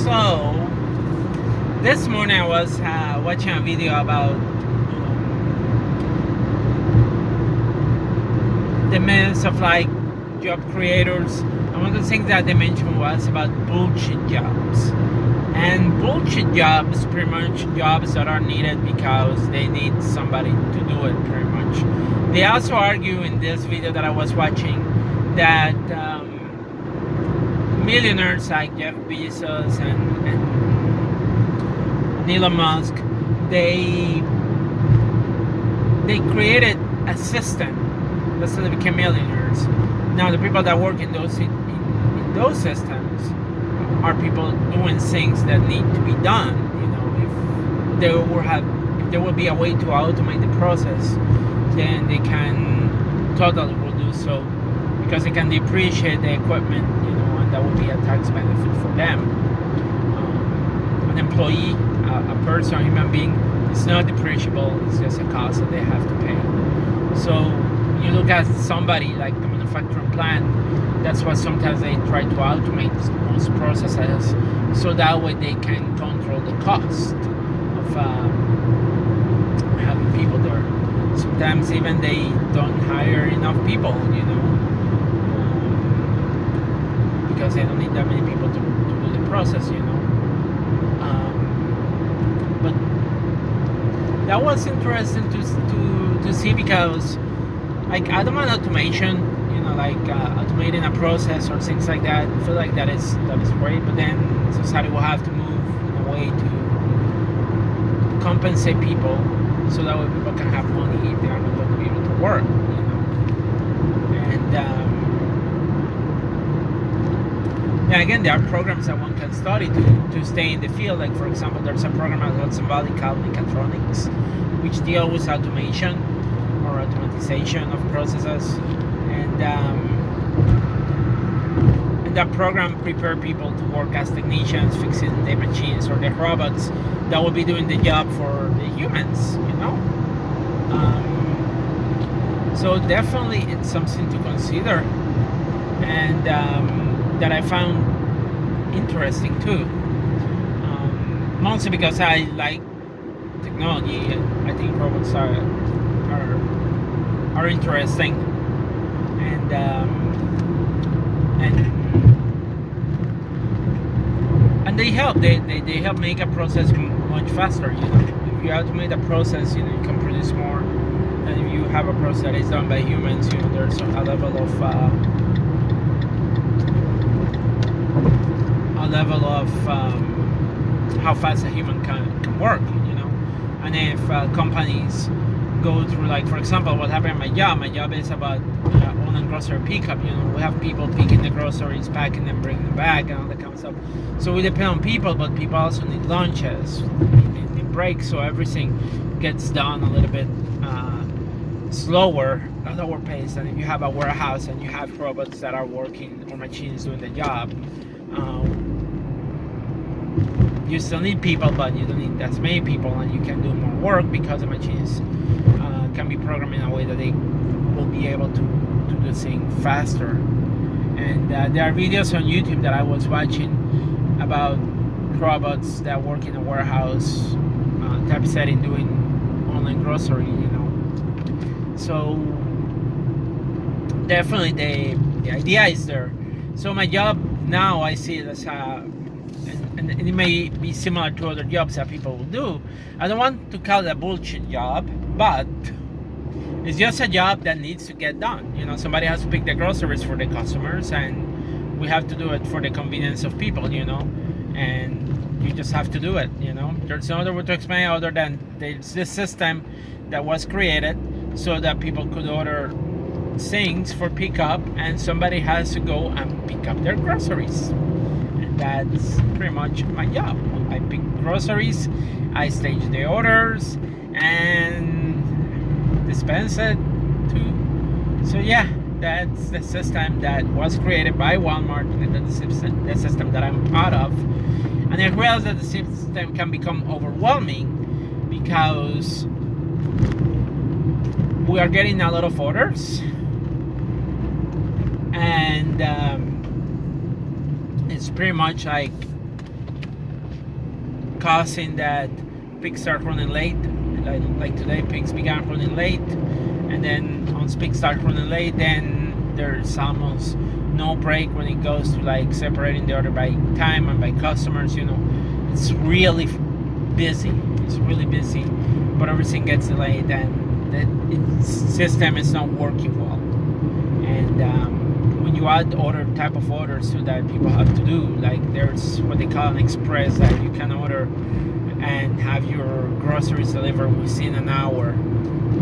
So this morning I was watching a video about the myths of like job creators. And one of the things that they mentioned was about bullshit jobs. And bullshit jobs, pretty much jobs that are needed because they need somebody to do it, pretty much. They also argue in this video that I was watching that millionaires like Jeff Bezos and Elon Musk, they created a system that's how they became millionaires. Now the people that work in those systems are people doing things that need to be done. You know, if there will be a way to automate the process, then they can totally will do so because they can depreciate the equipment. You know, and that would be a tax benefit for them. An employee, a person, a human being, is not depreciable. It's just a cost that they have to pay. So you look at somebody like a manufacturing plant. That's why sometimes they try to automate most processes, so that way they can control the cost of having people there. Sometimes even they don't hire enough people, you know, because they don't need that many people to do the process, you know. But that was interesting to see because, like, I don't want automation, you know, like automating a process or things like that. I feel like that is great, but then society will have to move in a way to compensate people so that way people can have money if they are not going to be able to work, you know. And yeah, again, there are programs that one can study to stay in the field. Like, for example, there's a program at Hudson Valley called Mechatronics, which deal with automation or automatization of processes, and that program prepare people to work as technicians fixing the machines or the robots that will be doing the job for the humans, you know. So definitely it's something to consider, and that I found interesting too, mostly because I like technology and I think robots are interesting, and they help. They help make a process much faster. You know, if you automate a process, you know, you can produce more than if you have a process that is done by humans. You know, there's a level of how fast a human can work. You know, and if companies go through, like, for example, what happened at my job is about online grocery pickup. You know, we have people picking the groceries, packing them, bringing them back, and all that kind of stuff. So we depend on people, but people also need lunches, need breaks, so everything gets done a little bit slower, a lower pace than if you have a warehouse and you have robots that are working or machines doing the job. You still need people, but you don't need as many people, and you can do more work because the machines can be programmed in a way that they will be able to do things faster. And there are videos on YouTube that I was watching about robots that work in a warehouse type setting doing online grocery, you know. So definitely the idea is there. So my job now, I see it as and it may be similar to other jobs that people will do. I don't want to call it a bullshit job, but it's just a job that needs to get done. You know, somebody has to pick the groceries for the customers, and we have to do it for the convenience of people, you know, and you just have to do it, you know. There's no other way to explain other than there's this system that was created so that people could order things for pickup, and somebody has to go and pick up their groceries. And that's pretty much my job. I pick groceries, I stage the orders, and dispense it too. So yeah, that's the system that was created by Walmart, and the system that I'm part of. And I realize that the system can become overwhelming because we are getting a lot of orders, and it's pretty much like causing that pigs start running late. Like today, pigs began running late, and then once pigs start running late, then there's almost no break when it goes to like separating the order by time and by customers. It's really busy. It's really busy, but everything gets delayed, and the system is not working well. And when you add other type of orders to that people have to do, like there's what they call an express, that you can order and have your groceries delivered within an hour.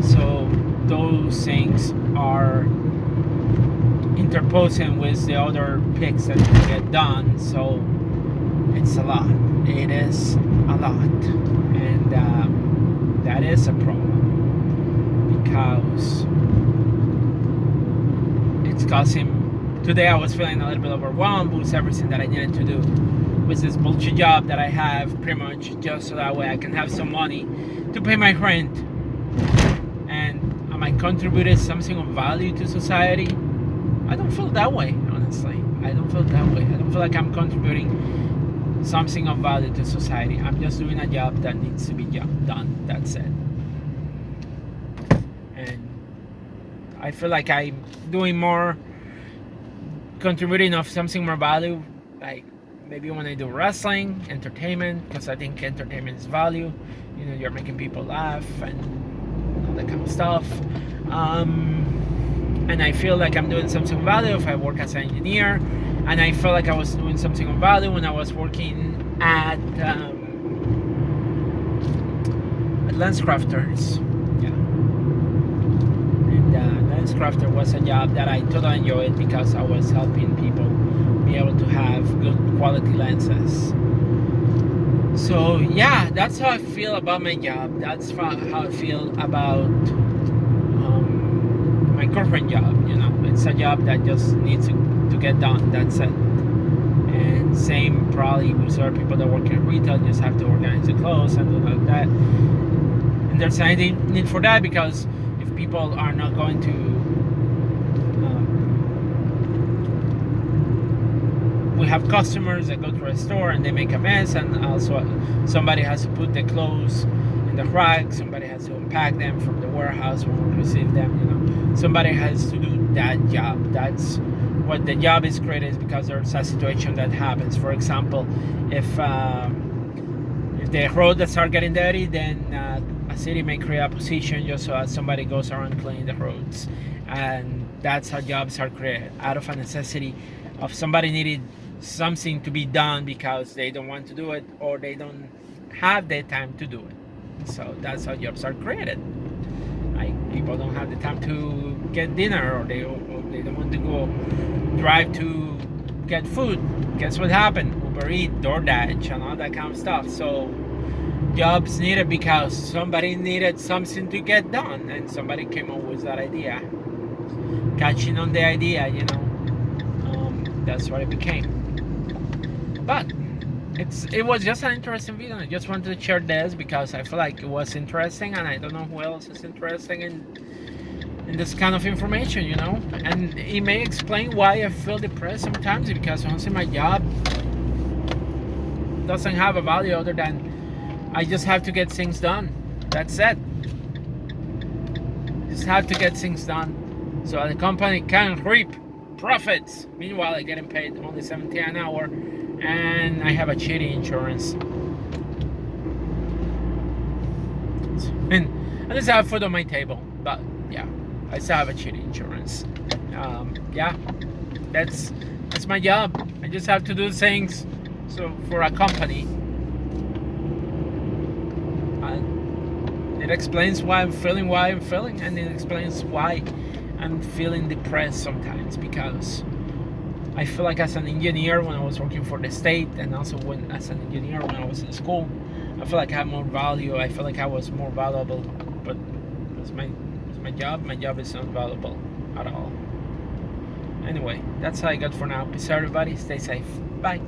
So those things are interposing with the other picks that you get done. So it's a lot. It is a lot. And that is a problem, because it's causing... Today I was feeling a little bit overwhelmed with everything that I needed to do with this bullshit job that I have, pretty much just so that way I can have some money to pay my rent. And am I contributing something of value to society? I don't feel that way, honestly. I don't feel that way. I don't feel like I'm contributing something of value to society. I'm just doing a job that needs to be done. That's it. And I feel like I'm doing more, contributing of something more value, like maybe when I do wrestling, entertainment, because I think entertainment is value. You're making people laugh and all that kind of stuff. And I feel like I'm doing something of value if I work as an engineer. And I felt like I was doing something of value when I was working at LensCrafters. Yeah. And LensCrafter was a job that I totally enjoyed, because I was helping people be able to have good quality lenses. So yeah, that's how I feel about my job. That's how I feel about my current job. It's a job that just needs to get done. That's it. And same probably with other people that work in retail, just have to organize the clothes and do like that. And there's a need for that, because if people are not going to we have customers that go to a store and they make a mess, and also somebody has to put the clothes in the rack, somebody has to unpack them from the warehouse when we receive them. Somebody has to do that job. That's what the job is created, is because there's a situation that happens. For example, if the roads start getting dirty, then a city may create a position just so that somebody goes around cleaning the roads. And that's how jobs are created, out of a necessity of somebody needed something to be done because they don't want to do it, or they don't have the time to do it. So that's how jobs are created. Like, people don't have the time to get dinner, or they don't want to go drive to get food. Guess what happened? Uber Eats, DoorDash, and all that kind of stuff. So jobs needed because somebody needed something to get done, and somebody came up with that idea. Catching on the idea, that's what it became. But it was just an interesting video. I just wanted to share this because I feel like it was interesting, and I don't know who else is interested in this kind of information, And it may explain why I feel depressed sometimes, because honestly my job doesn't have a value other than I just have to get things done. That's it. Just have to get things done so the company can reap profits. Meanwhile, I'm getting paid only $17 an hour, and I have a shitty insurance. And I just have food on my table, but yeah, I still have a shitty insurance. Yeah, that's my job. I just have to do things for a company. It explains why I'm feeling, and it explains why I'm feeling depressed sometimes, because I feel like as an engineer when I was working for the state, and also as an engineer when I was in school, I feel like I had more value. I feel like I was more valuable, but it's my job is not valuable at all. Anyway, that's all I got for now. Peace, everybody. Stay safe. Bye.